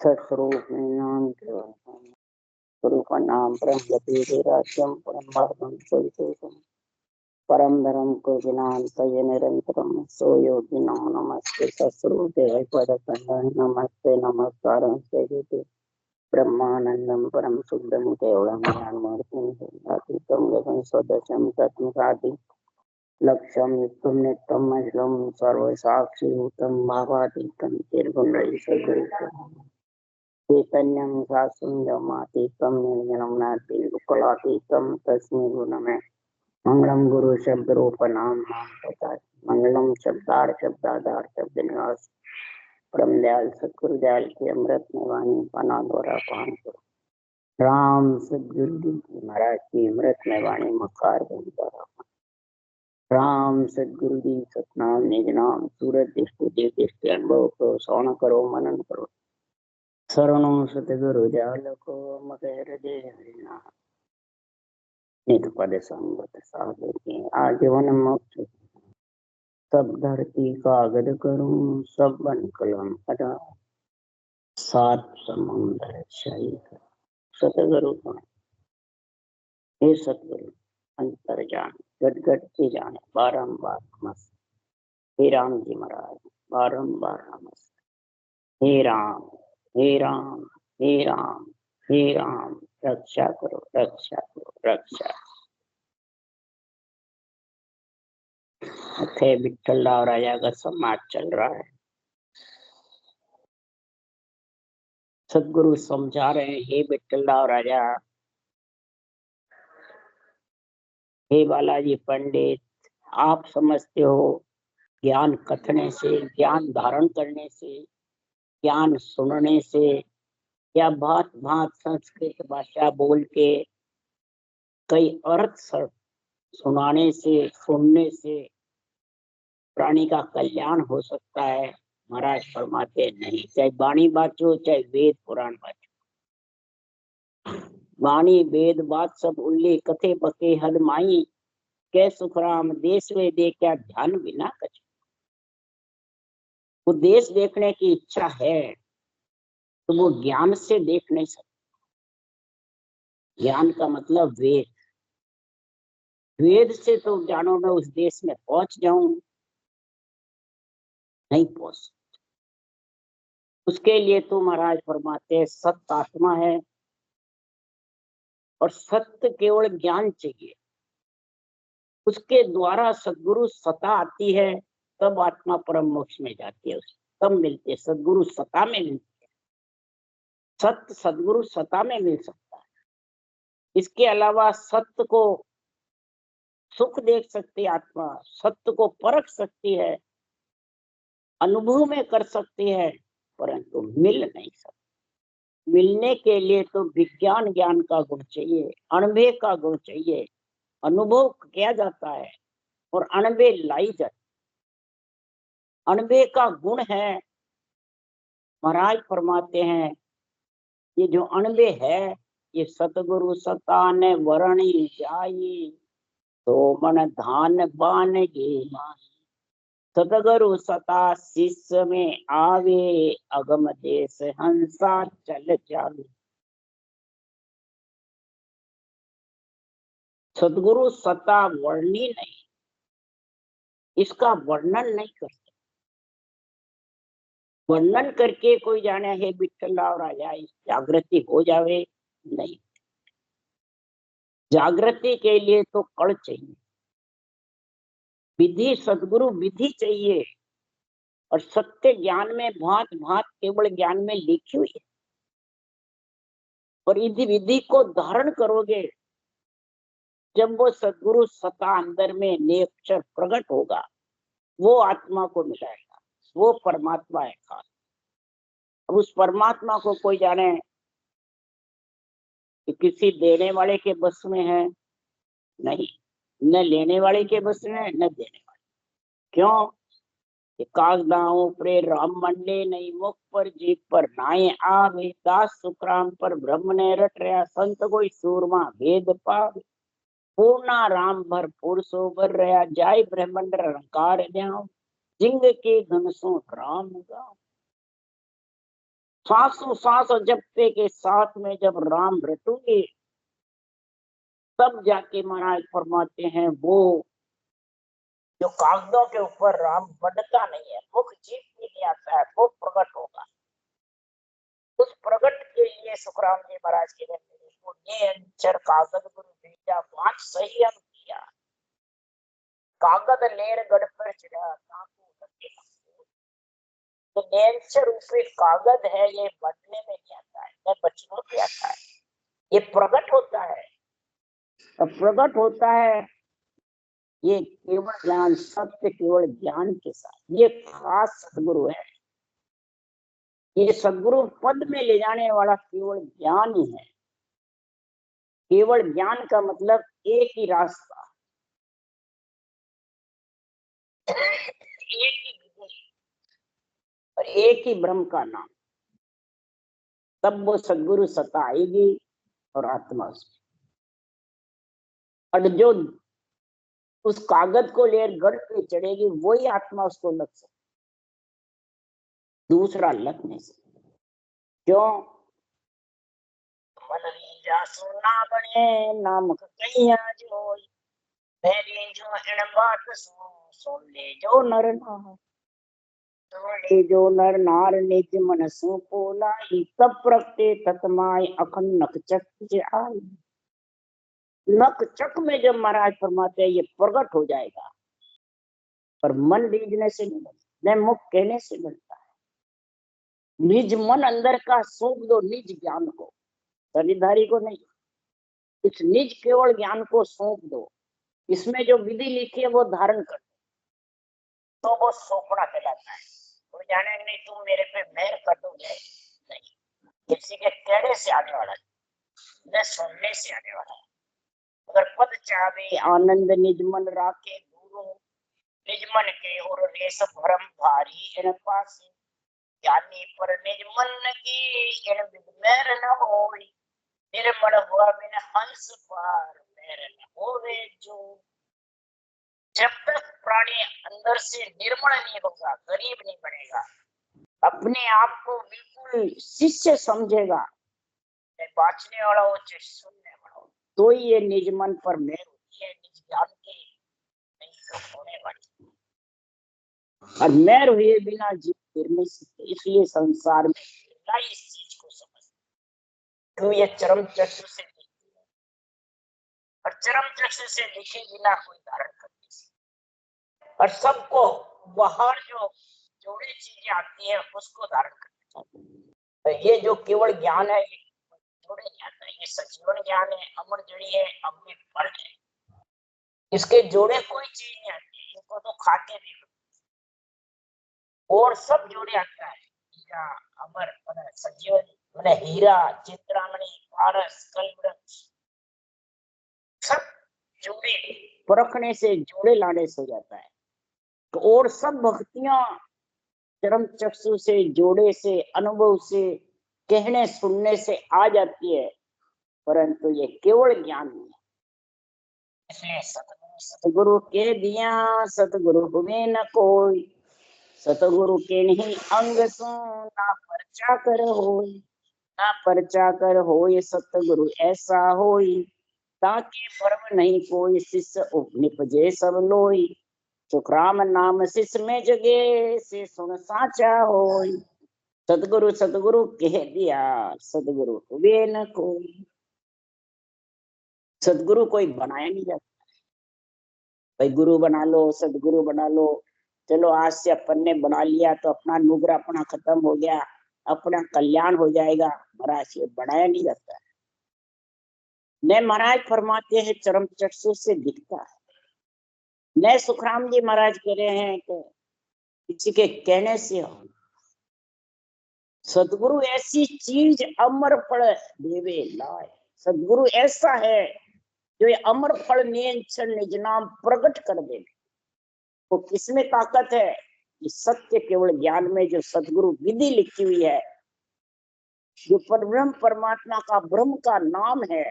सत्स्वरूप नाम स्वरूप नाम ब्रह्म परम परम धर्म को ज्ञात निरंतरम सो योगी नमस्ते सत्स्वरूप पद नमस्ते नमस्कार ब्रह्मानंदम परम शुद्धम केवलम ज्ञानमूर्तिम गगन सदस्यम तत्मसाति लक्ष्यम युक्तम नित्यम अजलम सर्वसाक्षिभूतम भावातीतम चैतन्यम शास्त्रम निर्गुणम नास्ति कलातीतम तस्मै गुणमे मंगलम गुरु शब्द रूप नाम मंगलम शब्दार शब्दाधार शब्द निवास परम दयाल सतगुरु दयाल की अमृत में वाणी पाना द्वारा पान करो। राम सतगुरु जी महाराज की अमृत में वाणी मकार द्वारा राम सतगुरु जी सतनाम निज नाम सूरत दृष्टि देव दृष्टि अनुभव करो श्रवण करो मनन करो शरणों सतगुरु दयाल को मगे हृदय हरिना नित पद संगत साधु के आजीवन मोक्ष सब धरती कागज करूं सब बन कलम हटा सात समुद्र शाही सतगुरु हे सतगुरु अंतर जान गट गट के जाने बारंबार नमस्ते हे राम जी महाराज बारंबार नमस्ते हे राम हे राम हे राम हे राम रक्षा करो रक्षा करो रक्षा। थे विठल राव राजा का समाज चल रहा है। सदगुरु समझा रहे हैं हे विठल राव राजा हे बालाजी पंडित आप समझते हो ज्ञान कथने से ज्ञान धारण करने से ज्ञान सुनने से या भांत भांत संस्कृत भाषा बोल के कई अर्थ सुनाने से सुनने से प्राणी का कल्याण हो सकता है। महाराज फरमाते नहीं, चाहे वाणी बाचो चाहे वेद पुराण बाचो, वाणी वेद बात सब उल्ले कथे बके हद माई कै सुखराम देश वे दे क्या ध्यान बिना कछ। वो देश देखने की इच्छा है तो वो ज्ञान से देख नहीं सकता। ज्ञान का मतलब वेद, वेद से तो जानो मैं उस देश में पहुंच जाऊं, नहीं पहुंच सकता। उसके लिए तो महाराज फरमाते सत्य आत्मा है और सत्य केवल ज्ञान चाहिए, उसके द्वारा सद्गुरु सता आती है तब आत्मा परम मोक्ष में जाती है। तब मिलते सद्गुरु सता में मिलते हैं। सत्य सद्गुरु सता में मिल सकता है। इसके अलावा सत्य को सुख देख सकती है आत्मा, सत्य को परख सकती है, अनुभव में कर सकती है, परंतु मिल नहीं सकती। मिलने के लिए तो विज्ञान ज्ञान का गुण चाहिए, अनुभव का गुण चाहिए। अनुभव किया जाता है और अनुभव लाई जाती। अनुभव का गुण है, महाराज फरमाते हैं ये जो अनुभव है ये सतगुरु सता ने वरणी जाई तो मन धान बान गे माही। सतगुरु सता शिष्य में आवे अगम देश हंसा चल जावे। सतगुरु सता वर्णी नहीं, इसका वर्णन नहीं कर सकते। वर्णन करके कोई जाने हे विठल राव राजा इस जागृति हो जावे, नहीं। जागृति के लिए तो कड़ चाहिए, विधि सद्गुरु विधि चाहिए और सत्य ज्ञान में भांत भांत केवल ज्ञान में लिखी हुई है। और इस विधि को धारण करोगे जब वो सद्गुरु सता अंदर में नेक्षर प्रकट होगा, वो आत्मा को मिलाएगा, वो परमात्मा है खास। अब उस परमात्मा को कोई जाने कि किसी देने वाले के बस में है, नहीं, न लेने वाले के बस में है न देने वाले। क्यों? कागदाओं पर राम मंडे नहीं मुख पर जीप पर नाये आवे दास सुखराम पर ब्रह्म ने रट रहा संत कोई सूरमा भेद पावे पूर्णा राम भर पुरुषो भर रहा जाय ब्रह्मंड रंकार ध्यान जिंग के धन सो राम गाँव। सांसों सांस जपते के साथ में जब राम रटूंगे तब जाके महाराज फरमाते हैं वो जो कागजों के ऊपर राम बढ़ता नहीं है, मुख जीत के लिए आता है, वो प्रकट होगा। उस प्रकट के लिए सुखराम जी महाराज के अक्षर कागज गुरु भेजा 5 सही अंक किया, कागज लेर गढ़ पर चढ़ा तो नेचर रूपी कागज है, ये बढ़ने में नहीं आता है, ये बचने में आता है, ये प्रकट होता है। अब प्रकट होता है ये केवल ज्ञान, सत्य केवल ज्ञान के साथ। ये खास सदगुरु है, ये सदगुरु पद में ले जाने वाला केवल ज्ञान ही है। केवल ज्ञान का मतलब एक ही रास्ता, एक ही विधि और एक ही ब्रह्म का नाम। तब वो सदगुरु सत्ता आएगी और आत्मा उसमें। और जो उस कागज को लेकर गढ़ पे चढ़ेगी वही आत्मा उसको लग सकती, दूसरा लग नहीं सकता। क्यों? मन रीजा सोना बने नामक कहिया जो मेरी जो इन बात सुन ले जो नर नार, सुन ले जो नर नार निज मन सु पोलाई, तब प्रगटे तत्माय अखंड नक चक आई। नक चक में जब महाराज फरमाते हैं ये प्रकट हो जाएगा, पर मन रीझने से नहीं बनता, न मुख कहने से बनता है। निज मन अंदर का सौंप दो, निज ज्ञान को, शरीरधारी को नहीं। इस निज केवल ज्ञान को सौंप दो, इसमें जो विधि लिखी है वो धारण कर, तो वो सौंपना कहलाता है। वो जाने नहीं तुम मेरे पे मेहर कर दोगे, नहीं, किसी के कहने से आने वाला न सुनने से आने वाला है। अगर पद चाहे आनंद निज मन राखे गुरु, निज मन के और रेस भरम भारी इन पास, ज्ञानी पर निज मन की इन मेहर न होई, निर्मल हुआ बिन हंस पार मेहर न होवे जो। जब तक प्राणी अंदर से निर्मल नहीं होगा, गरीब नहीं बनेगा, अपने आप को बिल्कुल शिष्य समझेगा, बाँचने वाला हो चाहे सुनने वाला हो, तो ये निज मन पर मेहर होती है, निज ज्ञान की नहीं होने वाली। और मेहर हुए बिना जीव फिर नहीं सकते। इसलिए संसार में इस चीज को समझ, क्यों ये चरम चक्षु से दिखती है, और चरम चक्षु से दिखे बिना कोई धारण कर नहीं सकता। और सबको बाहर जो जोड़े चीजें आती है उसको धारण करना चाहते हैं। तो ये जो केवल ज्ञान है, ये जोड़े नहीं आता है, ये सजीवन ज्ञान है, अमर जड़ी है, अमृत फल है। इसके जोड़े कोई चीज नहीं आती है, इनको तो खाते भी और सब जोड़े आता है। हीरा अमर मैंने सजीवन मैंने हीरा चित्रामणि पारस कलवृक्ष सब जोड़े परखने से, जोड़े लाने से हो जाता है। तो और सब भक्तियां चरम चक्षु से, जोड़े से, अनुभव से, कहने सुनने से आ जाती है, परंतु ये केवल ज्ञान है। इसलिए सतगुरु के दिया सतगुरु हुए न कोई, सतगुरु के नहीं अंग सो ना परचा कर होई, ना परचा कर होई सतगुरु ऐसा होई, ताकि पर्व नहीं कोई शिष्य निपजे सब लोई, सुखराम नाम शिष्य में जगे से सुन साचा होई। सतगुरु सतगुरु कह दिया सतगुरु हुए न कोई। सतगुरु कोई बनाया नहीं जाता, भाई गुरु बना लो, सदगुरु बना लो, चलो आज से अपन ने बना लिया तो अपना नुगरा अपना खत्म हो गया, अपना कल्याण हो जाएगा। महाराज ये बनाया नहीं जाता है। न महाराज फरमाते हैं चरम चक्षु से दिखता है, न सुखराम जी महाराज कह रहे हैं कि किसी के कहने से हो। सदगुरु ऐसी चीज अमर फल देवे लाए, सदगुरु ऐसा है जो ये अमर फल निज नाम प्रकट कर दे। तो किसमें ताकत है? इस सत्य केवल ज्ञान में जो सदगुरु विधि लिखी हुई है, जो परब्रह्म परमात्मा का ब्रह्म का नाम है,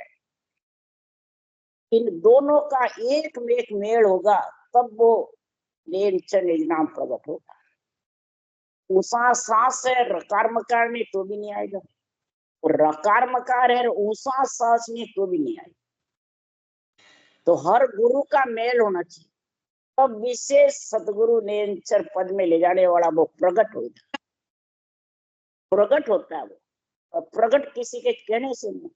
इन दोनों का एक में एक मेल होगा, तब वो निज नाम प्रकट होगा। ऊषा सांस है, रकार मकार नहीं तो भी नहीं आएगा, और रकार मकार है ऊषा सांस नहीं तो भी नहीं आएगा। तो हर गुरु का मेल होना चाहिए, तब विशेष सतगुरु नेचर पद में ले जाने वाला वो प्रकट होता है, प्रकट होता है वो। और प्रकट किसी के कहने से नहीं,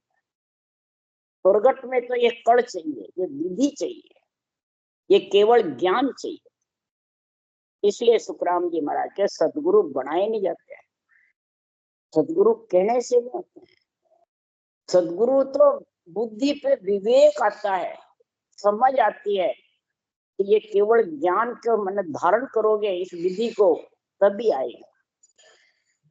प्रकट में तो ये कड़ चाहिए, ये विधि चाहिए, ये केवल ज्ञान चाहिए। इसलिए सुखराम जी महाराज के सदगुरु बनाए नहीं जाते हैं, सदगुरु कहने से नहीं होते हैं। सदगुरु तो बुद्धि पे विवेक आता है, समझ आती है कि ये केवल ज्ञान को मन धारण करोगे इस विधि को तभी आएगा।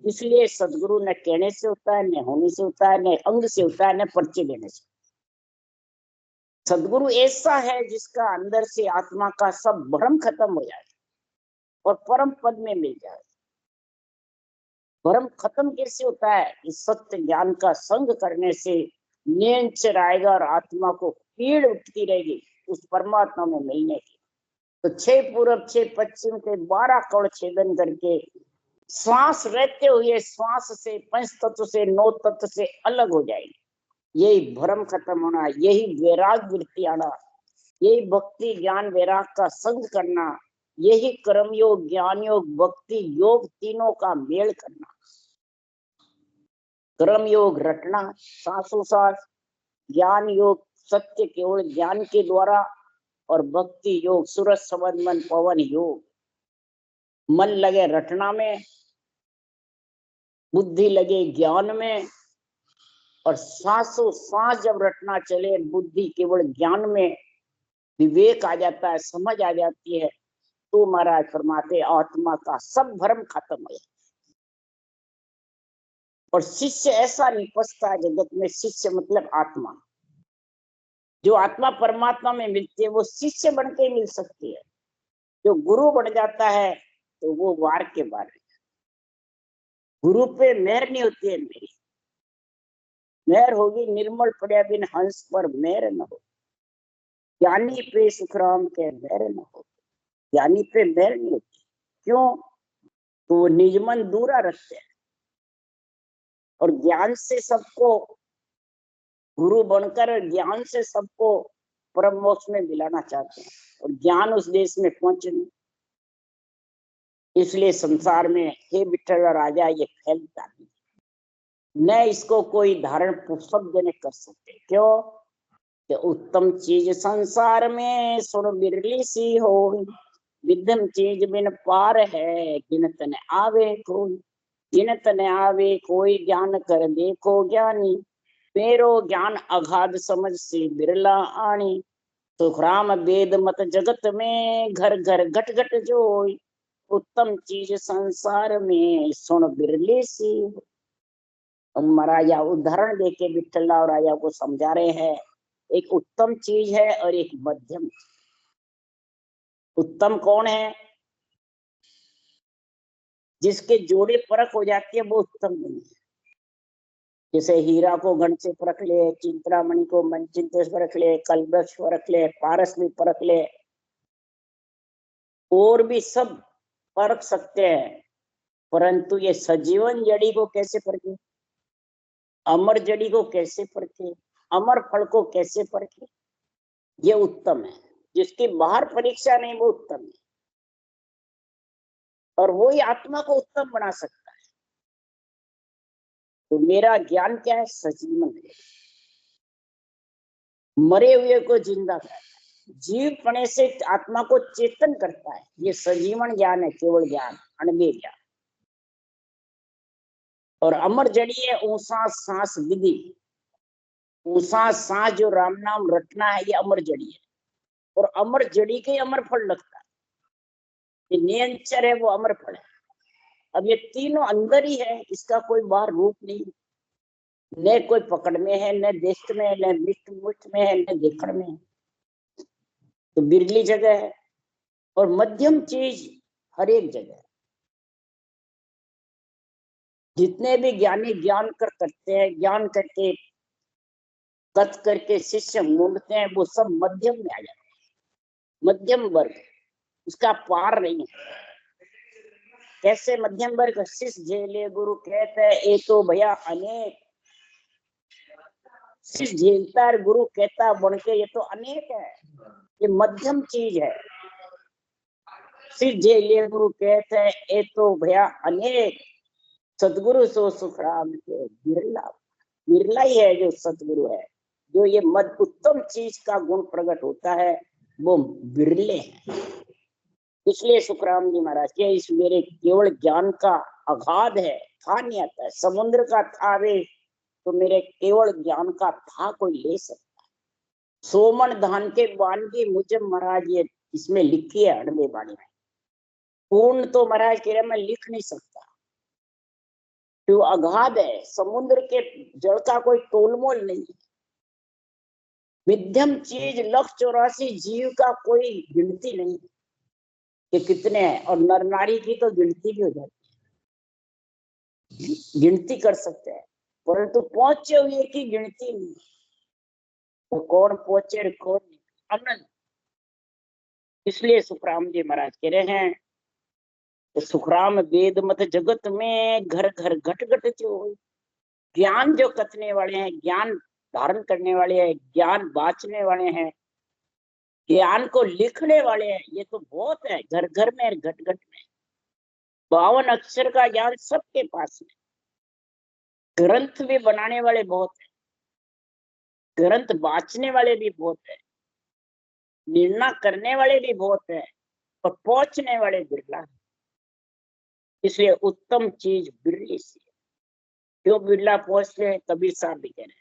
इसलिए सदगुरु न कहने से होता है, न होने से होता है, न अंग से होता है, न पर्चे देने से। सदगुरु ऐसा है जिसका अंदर से आत्मा का सब भ्रम खत्म हो जाए और परम पद में मिल जाए। भ्रम खत्म कैसे होता है? इस सत्य ज्ञान का संग करने से नियंत्रण आएगा और आत्मा को पीड़ उठती रहेगी उस परमात्मा में मिलने की। तो 6 पूरब 6 पश्चिम के 12 कण छेदन करके श्वास रहते हुए श्वास से 5 तत्व से 9 तत्व से अलग हो जाएगी। यही भ्रम खत्म होना, यही वैराग वृत्ति आना, यही भक्ति ज्ञान वैराग का संग करना, यही कर्म योग ज्ञान योग भक्ति योग तीनों का मेल करना। कर्म योग रटना सांसों-सांस, ज्ञान योग सत्य केवल ज्ञान के द्वारा, और भक्ति योग सूरज समझ मन पवन योग। मन लगे रटना में, बुद्धि लगे ज्ञान में, और सांसों सांस जब रटना चले बुद्धि केवल ज्ञान में, विवेक आ जाता है, समझ आ जाती है, तो महाराज फरमाते आत्मा का सब भ्रम खत्म हो जाता है। और शिष्य ऐसा निपसता है जगत में, शिष्य मतलब आत्मा, जो आत्मा परमात्मा में मिलती है वो शिष्य बन के मिल सकती है। जो गुरु बन जाता है तो वो वार के बार, गुरु पे मेहर नहीं होती है मेरी, मेहर होगी निर्मल पड़िया बिन हंस पर मेहर न हो। ज्ञानी पे सुखराम के मेहर न हो, ज्ञानी पे मेहर नहीं होती। क्यों? तो वो निज मन दूरा रखते हैं और ज्ञान से सबको, गुरु बनकर ज्ञान से सबको परम मोक्ष में मिलाना चाहते हैं, और ज्ञान उस देश में पहुंचे नहीं। इसलिए संसार में हे विठल राजा ये फैलता नहीं, न इसको कोई धारण शब्द ने कर सकते। क्यों? कि उत्तम चीज संसार में सुन बिरली सी हो, विधम चीज बिन पार है गिनत न आवे कोई, गिनत न आवे कोई ज्ञान कर देखो ज्ञानी, मेरो ज्ञान अगाध समझ से बिरला आनी। सुखराम वेद मत जगत में घर घर घट घट जोई, उत्तम चीज संसार में सुन बिरली सी। महाराजा उदाहरण देके विठल राव राजा को समझा रहे हैं, एक उत्तम चीज है और एक मध्यम। उत्तम कौन है? जिसके जोड़े परख हो जाती है वो उत्तम नहीं है। जैसे हीरा को घन से परख ले, चिंतामणि को मन चिंत से परख ले, कलवृक्ष परख ले, पारस भी परख ले, और भी सब परख सकते हैं, परंतु ये सजीवन जड़ी को कैसे परखे, अमर जड़ी को कैसे परखे, अमर फल को कैसे परखे? ये उत्तम है। जिसकी बाहर परीक्षा नहीं वो उत्तम है, और वो ही आत्मा को उत्तम बना सकता है। तो मेरा ज्ञान क्या है? सजीवन है, मरे हुए को जिंदा करता है, जीव पने से आत्मा को चेतन करता है। ये सजीवन ज्ञान है, केवल ज्ञान, अणबे ज्ञान। और अमर जड़ी है ऊषा सांस विधि, ऊषा सांस जो राम नाम रटना है ये अमर जड़ी है, और अमर जड़ी के अमर फल लगता है। ये नियंचर है वो अमर फल है। अब ये तीनों अंदर ही है, इसका कोई बाहर रूप नहीं, न कोई पकड़ में है, न देख में है, न मिष्ट मुष्ट में है, न देखण में है। तो बिरली जगह है, और मध्यम चीज हर एक जगह है। जितने भी ज्ञानी ज्ञान करते हैं, ज्ञान करके कथ करके शिष्य मूंढते हैं, वो सब मध्यम में आ जाते हैं, मध्यम वर्ग, उसका पार नहीं है। कैसे मध्यम वर्ग शिष झेले गुरु कहते ये तो भैया अनेक, शिष झेलता है गुरु कहता बन के, ये तो अनेक है, ये मध्यम चीज है। शिष झेले गुरु कहते ये तो भैया अनेक, सतगुरु सो सुखराम के बिरला, बिरला ही है जो सतगुरु है। जो ये मध्य उत्तम चीज का गुण प्रकट होता है वो बिरले हैं। इसलिए सुखराम जी महाराज के इस मेरे केवल ज्ञान का अगाध है, था नहीं आता है। समुद्र का था वे तो मेरे केवल ज्ञान का था कोई ले सकता है। सोमन धान के वानगी मुझे महाराज ये इसमें लिखी है अड़बे बाणी में, पूर्ण तो महाराज कह रहे मैं लिख नहीं सकता, जो अगाध है। समुद्र के जल का कोई तोलमोल नहीं है। मध्यम चीज 184 जीव का कोई गिनती नहीं है कि कितने हैं, और नर नारी की तो गिनती भी हो जाती है, गिनती कर सकते हैं, परंतु पहुंचे हुए की गिनती नहीं। तो कौन पहुंचे कौन नहीं, अनंत। इसलिए सुखराम जी महाराज कह रहे हैं तो सुखराम वेद मत जगत में घर घर घट घट जो ज्ञान जो कथने वाले हैं, ज्ञान धारण करने वाले हैं, ज्ञान बांचने वाले हैं, ज्ञान को लिखने वाले हैं, ये तो बहुत है घर घर में घट घट में। 52 अक्षर का ज्ञान सबके पास है। ग्रंथ भी बनाने वाले बहुत है, ग्रंथ बांचने वाले भी बहुत है, निर्णय करने वाले भी बहुत है, और पहुंचने वाले बिरला है। इसलिए उत्तम चीज बिरली सी है। क्यों बिरला पहुंचते हैं, कबीर साहब भी कह रहे हैं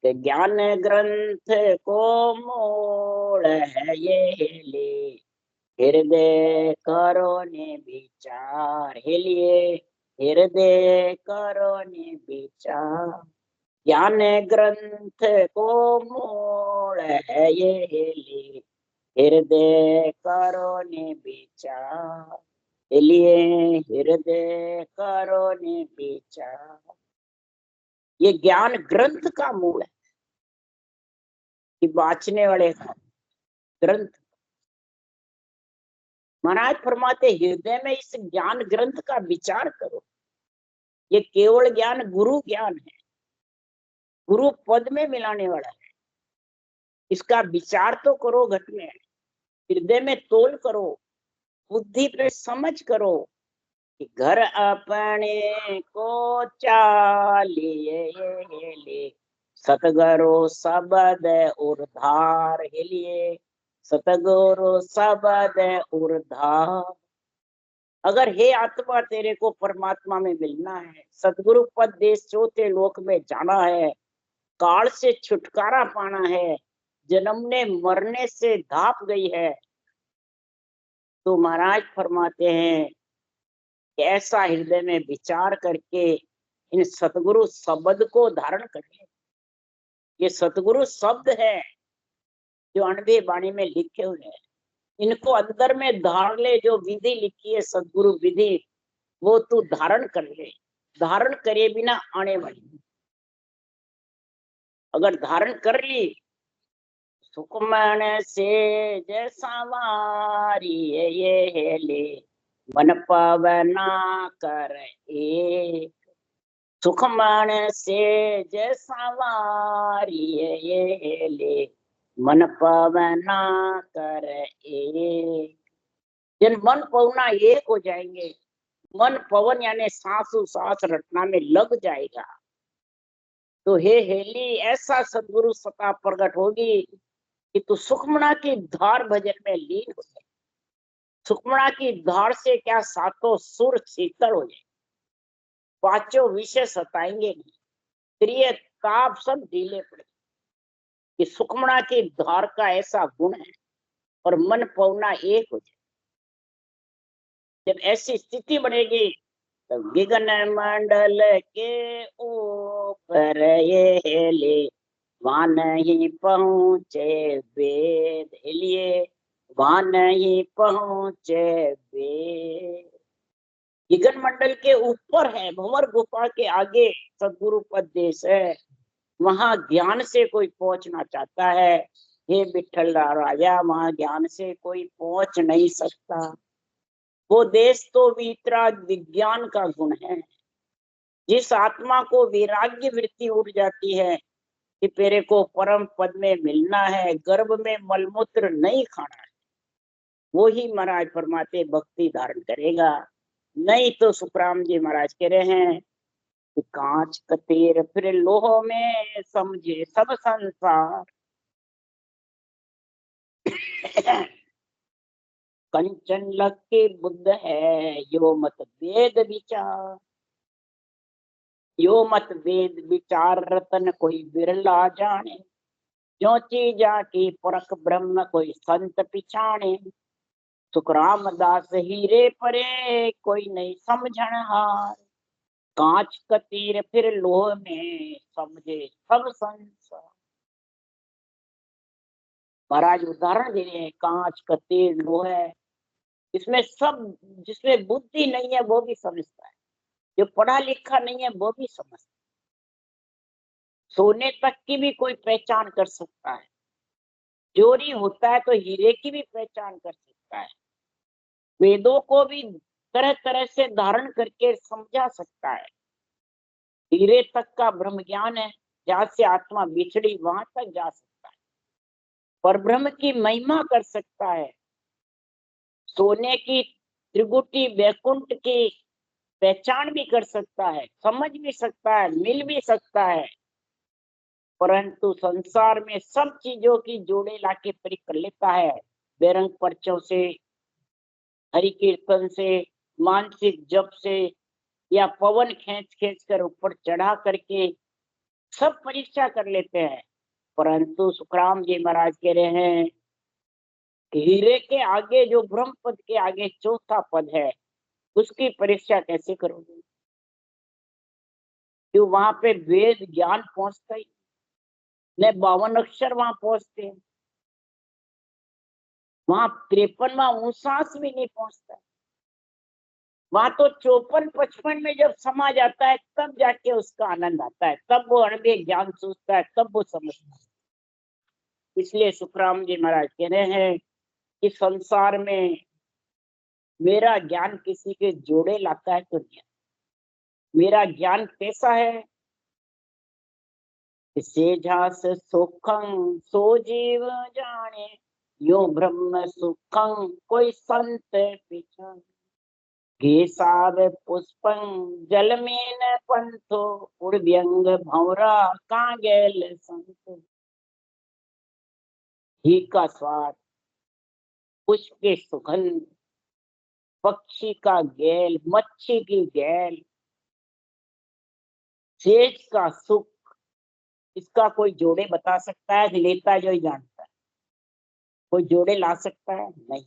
कि ज्ञान ग्रंथ को मोड़ है ये ले, हृदय करो ने विचार, हेलिए हृदय करो ने विचार। ज्ञान ग्रंथ को मोड़ है ये ले, हृदय करो ने विचार, हेलिए हृदय करो ने विचार। ये ज्ञान ग्रंथ का मूल है कि बांचने वाले का ग्रंथ। महाराज फरमाते हृदय में इस ज्ञान ग्रंथ का विचार करो। ये केवल ज्ञान गुरु ज्ञान है, गुरु पद में मिलाने वाला है। इसका विचार तो करो घट में, हृदय में तोल करो, बुद्धि पे समझ करो कि घर अपने को चालिए ले, सतगुरु शब्द उर्धार, हेलिए सतगुरु शब्द उर्धार। अगर हे आत्मा तेरे को परमात्मा में मिलना है, सतगुरु पद देश चौथे लोक में जाना है, काल से छुटकारा पाना है, जन्मने मरने से धाप गई है, तो महाराज फरमाते हैं कि ऐसा हृदय में विचार करके इन सतगुरु शब्द को धारण करें। ये सतगुरु शब्द है जो अनबे बाणी में लिखे हुए हैं, इनको अंदर में धार ले। जो विधि लिखी है सतगुरु विधि, वो तू धारण कर ले। धारण करे बिना आने वाली, अगर धारण कर ली, सुखमन से जैसा मारी ये ले, मन पवना कर एक, सुखमन से जैसा मारी ये ले, मन पवना कर एक। जन मन पवना एक हो जाएंगे, मन पवन यानी सांसु सांस रटना में लग जाएगा, तो हे हेली ऐसा सदगुरु सत्ता प्रकट होगी कि तू सुखमना की धार भजन में लीन हो जाए। सुखमना की धार से क्या सातों सुर शीतल हो जाए, पांचों विषय सताएंगे नहीं, प्रिय ताप सब ढीले पड़े। कि सुखमना की धार का ऐसा गुण है, और मन पवना एक हो जाए। जब ऐसी स्थिति बनेगी तब गगन मंडल के ऊपर ये ले, वहां नहीं पहुंचे वेद, लिए वहां नहीं पहुंचे वेद। गगन मंडल के ऊपर है, भंवर गुफा के आगे सदगुरु पद देश है। वहां ज्ञान से कोई पहुंचना चाहता है हे विठल राजा, वहां ज्ञान से कोई पहुंच नहीं सकता। वो देश तो भीतरा विज्ञान का गुण है। जिस आत्मा को वैराग्य वृत्ति उठ जाती है कि तेरे को परम पद में मिलना है, गर्भ में मलमूत्र नहीं खाना है, वो ही महाराज फरमाते भक्ति धारण करेगा। नहीं तो सुखराम जी महाराज कह रहे हैं कि कांच कतीर फिर लोह में समझे सब संसार। कंचन लग के बुद्ध है यो मत वेद विचार, यो मत वेद विचार रतन कोई बिरला जाने, जो चीजा की परख ब्रह्म कोई संत पिछाणे। सुखराम दास हीरे परे कोई नहीं समझण हार, कांच कतीर फिर लोह में समझे सब संसार। महाराज उदाहरण दे रहे हैं, कांच कतीर लोह है, इसमें सब, जिसमें बुद्धि नहीं है वो भी समझता है, जो पढ़ा लिखा नहीं है वो भी समझता है। सोने तक की भी कोई पहचान कर सकता है, चोरी होता है तो हीरे की भी पहचान कर सकता है, वेदों को भी तरह तरह से धारण करके समझा सकता है। हीरे तक का ब्रह्म ज्ञान है, जहां से आत्मा बिछड़ी वहां तक जा सकता है, पर ब्रह्म की महिमा कर सकता है। सोने की त्रिगुटी वैकुंठ की पहचान भी कर सकता है, समझ भी सकता है, मिल भी सकता है, परंतु संसार में सब चीजों की जोड़े लाके परी कर लेता है। बेरंग पर्चों से, हरि कीर्तन से, मानसिक जप से, या पवन खींच खींच कर ऊपर चढ़ा करके सब परीक्षा कर लेते हैं। परंतु सुखराम जी महाराज कह रहे हैं कि हीरे के आगे, जो ब्रह्म पद के आगे चौथा पद है, उसकी परीक्षा कैसे करोगे? क्यों वहां पे वेद ज्ञान पहुंचता ही न, 52 अक्षर वहां पहुंचते हैं, वहां 53वां उनसास भी नहीं पहुंचता। वहां तो 54-55 में जब समा जाता है तब जाके उसका आनंद आता है, तब वो अणवे ज्ञान सोचता है, तब वो समझता है। इसलिए सुखराम जी महाराज कह रहे हैं कि संसार में मेरा ज्ञान किसी के जोड़े लाता है तो नहीं, मेरा ज्ञान कैसा है, सेझास सुखं सो जीव जाने, यो ब्रह्म सुखं कोई संत पिछाने, केसाव पुष्पं जल में न पंथो, उड़व्यंग भंवरा कांगेल संतो। घी का स्वाद, पुष्प के सुगंध, पक्षी का गैल, मच्छी की गैल, सेज का सुख, इसका कोई जोड़े बता सकता है? लेता जो ही जानता है। कोई जोड़े ला सकता है? नहीं।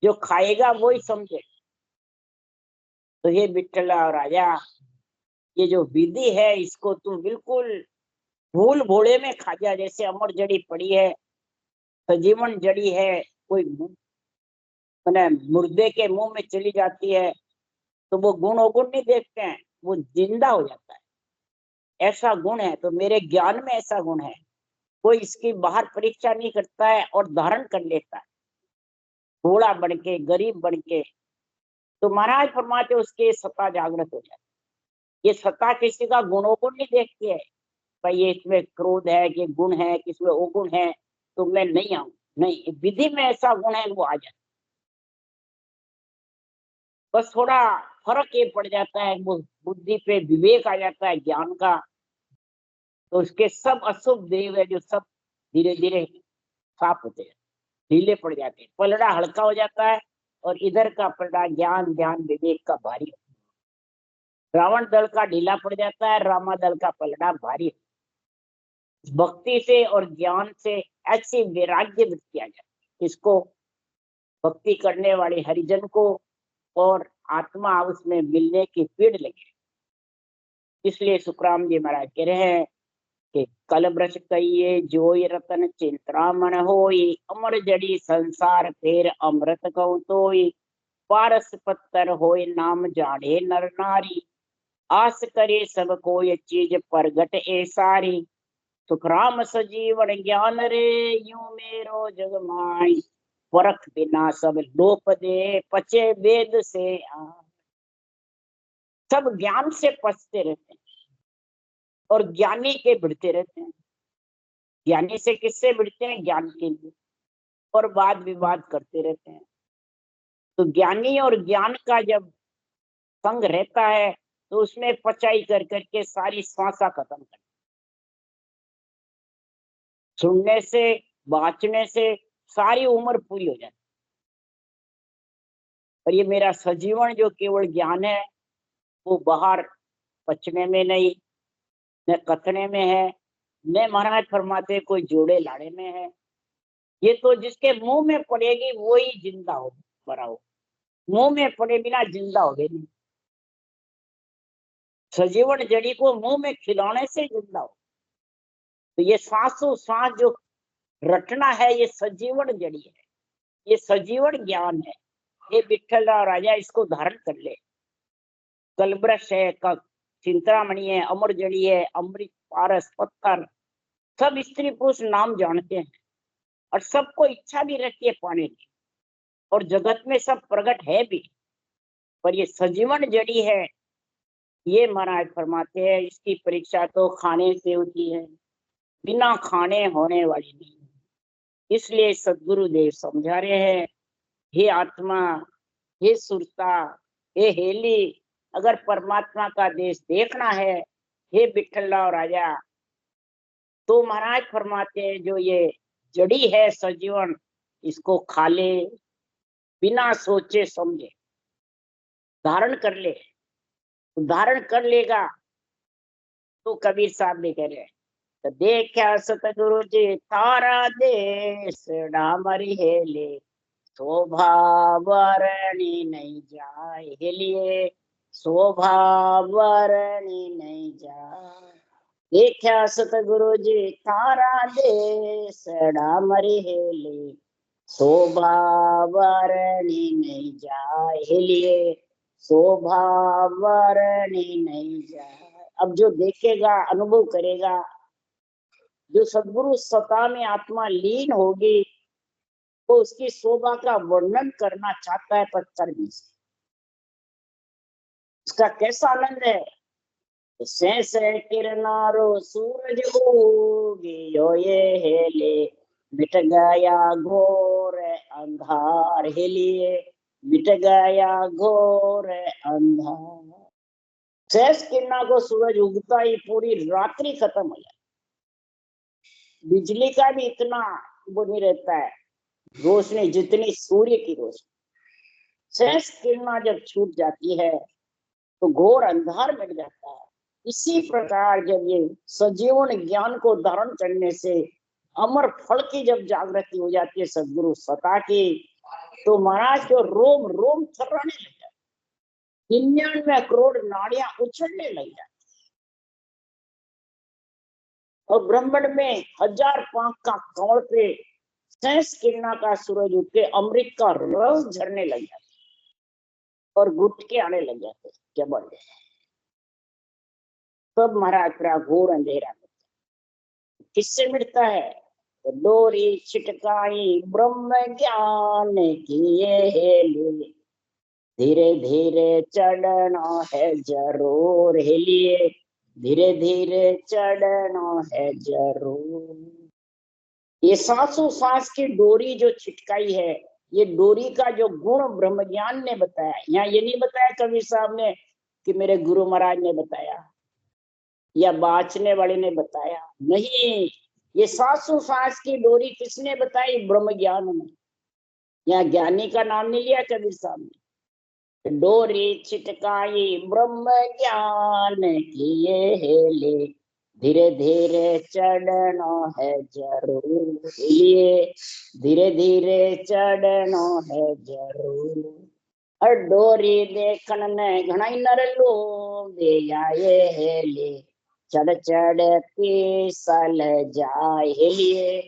जो खाएगा वो ही समझे। तो ये विठ्ठल और राजा, ये जो विधि है इसको तू बिल्कुल भूल भोले में खा जा। जैसे अमर जड़ी पड़ी है, सजीवन जड़ी है, कोई मैंने मुर्दे के मुंह में चली जाती है तो वो गुण अवगुण नहीं देखते हैं, वो जिंदा हो जाता है। ऐसा गुण है, तो मेरे ज्ञान में ऐसा गुण है, कोई इसकी बाहर परीक्षा नहीं करता है और धारण कर लेता है, थोड़ा बढ़ के, गरीब बढ़ के। तो महाराज फरमाते उसके सत्ता जागृत हो जाती। ये सत्ता किसी का गुणों को नहीं देखती है, भाई ये इसमें क्रोध है, कि गुण है, किसमें अवगुण है, तो मैं नहीं आऊं। नहीं, विधि में ऐसा गुण है वो आ जाता। बस थोड़ा फर्क ये पड़ जाता है, वो बुद्धि पे विवेक आ जाता है ज्ञान का, तो उसके सब अशुभ देव है जो सब धीरे धीरे साफ होते हैं, ढीले पड़ जाते हैं, पलड़ा हल्का हो जाता है, और इधर का पलड़ा ज्ञान ध्यान विवेक का भारी। रावण दल का ढीला पड़ जाता है, रामा दल का पलड़ा भारी। भक्ति से और ज्ञान से ऐसी वैराग्य वृत्ति आ जाती है इसको, भक्ति करने वाले हरिजन को, और आत्मा उसमें मिलने की पीड़ लगे। इसलिए सुखराम जी महाराज कह रहे हैं कि कल ब्रश कहिए जोई रतन चिंतरामण होई, अमर जड़ी संसार फेर अमृत कहु तोई, पारस पत्थर होए नाम जाने नर नारी, आस करे सब कोई चीज प्रगट ए सारी, सुख राम सजीवन ज्ञान रे, यूं मेरो जग माई, परख बिना सब लोप दे, पचे वेद से सब ज्ञान से पचते रहते हैं और ज्ञानी के भिड़ते रहते हैं। ज्ञानी से किससे भिड़ते हैं? ज्ञान के लिए, और वाद विवाद करते रहते हैं। तो ज्ञानी और ज्ञान का जब संग रहता है तो उसमें पचाई कर करके सारी श्वासा खत्म कर, सुनने से बाँचने से सारी उम्र पूरी हो जाती। और ये मेरा सजीवन जो केवल ज्ञान है वो बाहर पचने में नहीं, न कथने में है, न महाराज फरमाते कोई जोड़े लाड़े में है। ये तो जिसके मुंह में पड़ेगी वो ही जिंदा हो, मरा हो। मुंह में पड़े बिना जिंदा हो गए नहीं। सजीवन जड़ी को मुंह में खिलाने से जिंदा हो। तो ये सांसों सांस जो रटना है ये सजीवन जड़ी है, ये सजीवन ज्ञान है। ये विठल राजा इसको धारण कर ले। कलब्रश है, चिंतामणि है, अमर जड़ी है, अमृत, पारस, पत्थर, सब स्त्री पुरुष नाम जानते हैं और सबको इच्छा भी रहती है पाने की, और जगत में सब प्रकट है भी। पर ये सजीवन जड़ी है, ये महाराज फरमाते हैं इसकी परीक्षा तो खाने से होती है, बिना खाने होने वाली नहीं। इसलिए सदगुरु देव समझा रहे हैं, हे आत्मा, हे सुरता, हे हेली, अगर परमात्मा का देश देखना है, हे विठ्ठलराव राजा, तो महाराज फरमाते हैं जो ये जड़ी है सजीवन, इसको खा ले, बिना सोचे समझे धारण कर ले। धारण कर लेगा तो कबीर साहब भी कह रहे हैं, तो देखा सतगुरु जी तारा देश डामरी हेले, शोभा वर्णी नहीं जाए, हेलिए शोभा वर्णी नहीं जाए। देखा सतगुरु जी तारा देश डामरी हेले, शोभा वर्णी नहीं जाए, हेलिए शोभा वर्णी नहीं जाए। अब जो देखेगा, अनुभव करेगा, जो सद्गुरु सता में आत्मा लीन होगी, वो उसकी शोभा का वर्णन करना चाहता है पर कर नहीं सकता। उसका कैसा आनंद है? से किरनारो सूरज उगे, यो ये हेले, मिट गया घोर अंधार, हेलिए मिट गया घोर अंधार। शेष किरणा को सूरज उगता ही पूरी रात्रि खत्म हो जाती। बिजली का भी इतना वो नहीं रहता है रोशनी जितनी सूर्य की रोशनी। शेष किरणा जब छूट जाती है तो घोर अंधार मिट जाता है। इसी प्रकार जब ये सजीवन ज्ञान को धारण करने से अमर फल की जब जागृति हो जाती है सदगुरु सता की, तो महाराज जो रोम रोम थर्राने लग जाते, 99 करोड़ नाड़ियां उछलने लग जाती, और ब्रह्मांड में 1000 पांख का कमल पे शेष किरणा का सूरज उठ के अमृत का रस झरने लग जाते और गुटके आने लग जाते। क्या बोल रहे तब महाराज पूरा घोर अंधेरा किससे मिटता है? तो डोरी छिटकाई ब्रह्म ज्ञान किए हेले, धीरे धीरे चढ़ना है जरूर, हेलिए धीरे धीरे चढ़ना है जरूर। ये सांसों सांस की डोरी जो छिटकाई है, ये डोरी का जो गुण ब्रह्म ज्ञान ने बताया। यहाँ ये नहीं बताया कबीर साहब ने कि मेरे गुरु महाराज ने बताया या बाचने वाले ने बताया, नहीं, ये सांसों सांस की डोरी किसने बताई? ब्रह्म ज्ञान ने। यहाँ ज्ञानी का नाम नहीं लिया कबीर साहब ने। डोरी छिटकाई ब्रह्म ज्ञान किए हेले, धीरे धीरे चढ़ना है जरूर, लिए धीरे धीरे चढ़ना है जरूर। और डोरी देखन ने घणाई नर लोग आए हेले, चढ़ चढ़ पीसल जाए, हेलिए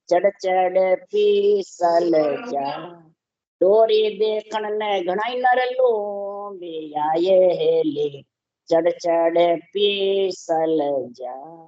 चढ़ चढ़ पीसल जाए। डोरी देखन ने घणाई नर लोग आए हेले, चढ़ चढ़ पीसल जाए।